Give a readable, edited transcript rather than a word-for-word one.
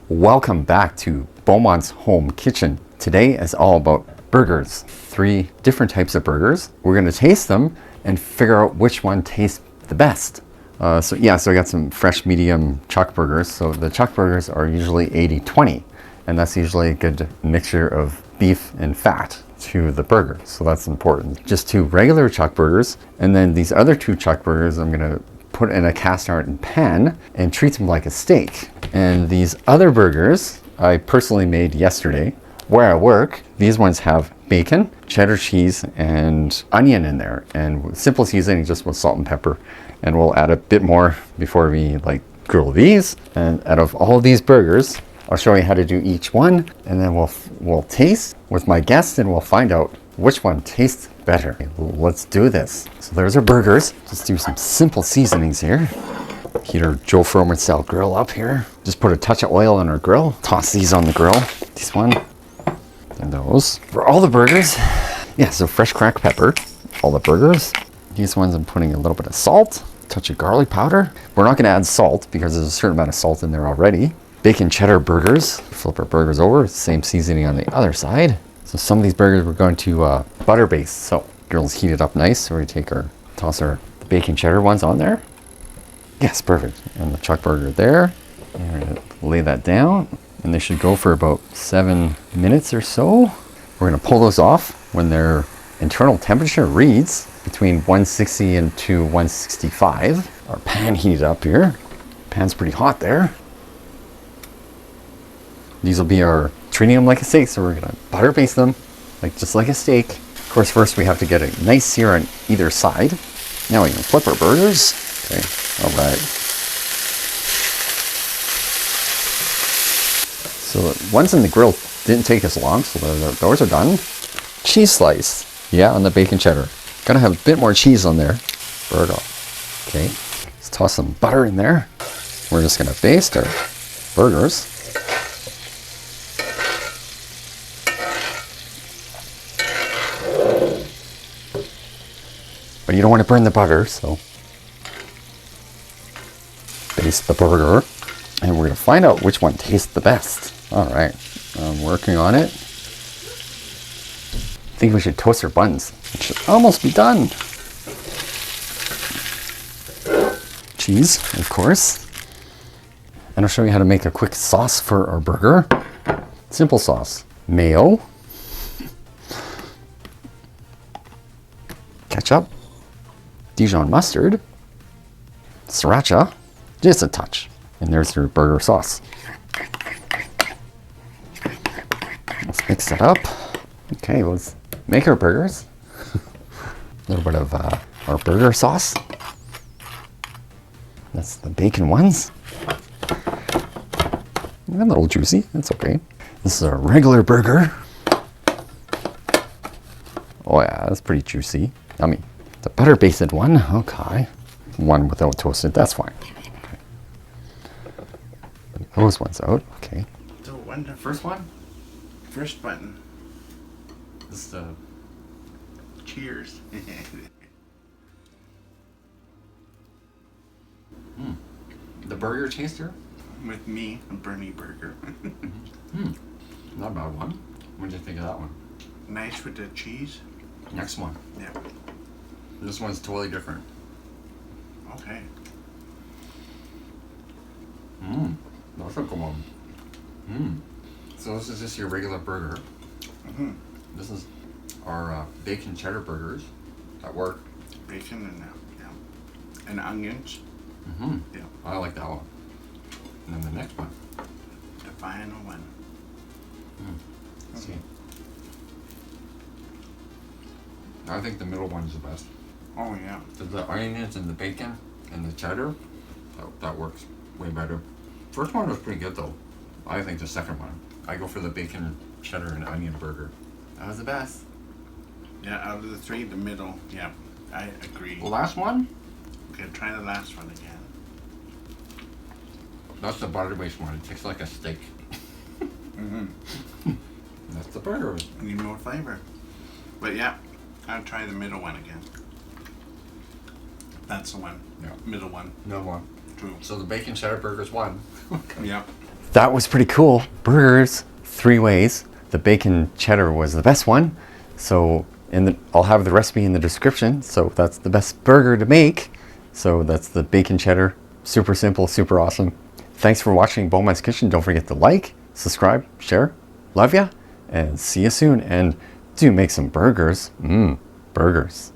Welcome back to Beaumont's Home Kitchen. Today is all about burgers. 3 different types of burgers. We're going to taste them and figure out which one tastes the best. So I got some fresh medium chuck burgers. So the chuck burgers are usually 80-20, and that's usually a good mixture of beef and fat to the burger. So that's important. Just 2 regular chuck burgers, and then these other 2 chuck burgers I'm going to put in a cast iron pan and treat them like a steak. And these other burgers I personally made yesterday where I work. These ones have bacon, cheddar cheese, and onion in there, and simple seasoning just with salt and pepper. And we'll add a bit more before we grill these. And out of all these burgers, I'll show you how to do each one, and then we'll taste with my guests and we'll find out which one tastes better. Let's do this. So there's our burgers. Just do some simple seasonings here. Heat our Joe Froman style grill up here. Just put a touch of oil on our grill. Toss these on the grill. This one and those. For all the burgers, so fresh cracked pepper. All the burgers. These ones I'm putting a little bit of salt, a touch of garlic powder. We're not gonna add salt because there's a certain amount of salt in there already. Bacon cheddar burgers. Flip our burgers over. Same seasoning on the other side. So some of these burgers we're going to butter baste. So grill's heated up nice. So we toss our bacon cheddar ones on there. Yes, perfect. And the chuck burger there. And we're gonna lay that down. And they should go for about 7 minutes or so. We're gonna pull those off when their internal temperature reads between 160 and to 165. Our pan heated up here. Pan's pretty hot there. These will be treating them like a steak, so we're gonna butter baste them just like a steak. Of course, first we have to get a nice sear on either side. Now we can flip our burgers. Okay, all right. So ones in the grill didn't take as long, so those are done. Cheese slice, on the bacon cheddar. Gotta have a bit more cheese on there. Burger. Okay, let's toss some butter in there. We're just gonna baste our burgers. But you don't want to burn the butter, so baste the burger. And we're going to find out which one tastes the best. All right, I'm working on it. I think we should toast our buns. It should almost be done. Cheese, of course. And I'll show you how to make a quick sauce for our burger. Simple sauce. Mayo. Ketchup. Dijon mustard, sriracha, just a touch. And there's your burger sauce. Let's mix it up. Okay, let's make our burgers. A little bit of our burger sauce. That's the bacon ones. A little juicy, that's okay. This is a regular burger. Oh yeah, that's pretty juicy. Yummy. The butter basted one, okay. One without toasted, that's fine. Okay. Those ones out, okay. So the first one? First button. This cheers. The burger taster? With me, a Bernie burger. Not a bad one. What did you think of that one? Nice with the cheese. Next one. Yeah. This one's totally different. Okay. That's a good one. So this is just your regular burger. This is our bacon cheddar burgers at work. Bacon and onions. Yeah. I like that one. And then the next one. The final one. Let's see. I think the middle one's the best. Oh yeah. The onions and the bacon and the cheddar, that works way better. First one was pretty good though. I think the second one. I go for the bacon cheddar and onion burger. That was the best. Yeah, out of the 3, the middle. Yeah, I agree. The last one? Okay, try the last one again. That's the butter based one. It tastes like a steak. That's the burger. Need more flavor. But yeah, I'll try the middle one again. That's the one. Yeah. Middle one. No one. True. So the bacon cheddar burger's one. Yep. that was pretty cool. Burgers, 3 ways. The bacon cheddar was the best one. So I'll have the recipe in the description. So that's the best burger to make. So that's the bacon cheddar. Super simple, super awesome. Thanks for watching Beaumont's Kitchen. Don't forget to like, subscribe, share. Love ya, and see you soon. And do make some burgers. Burgers.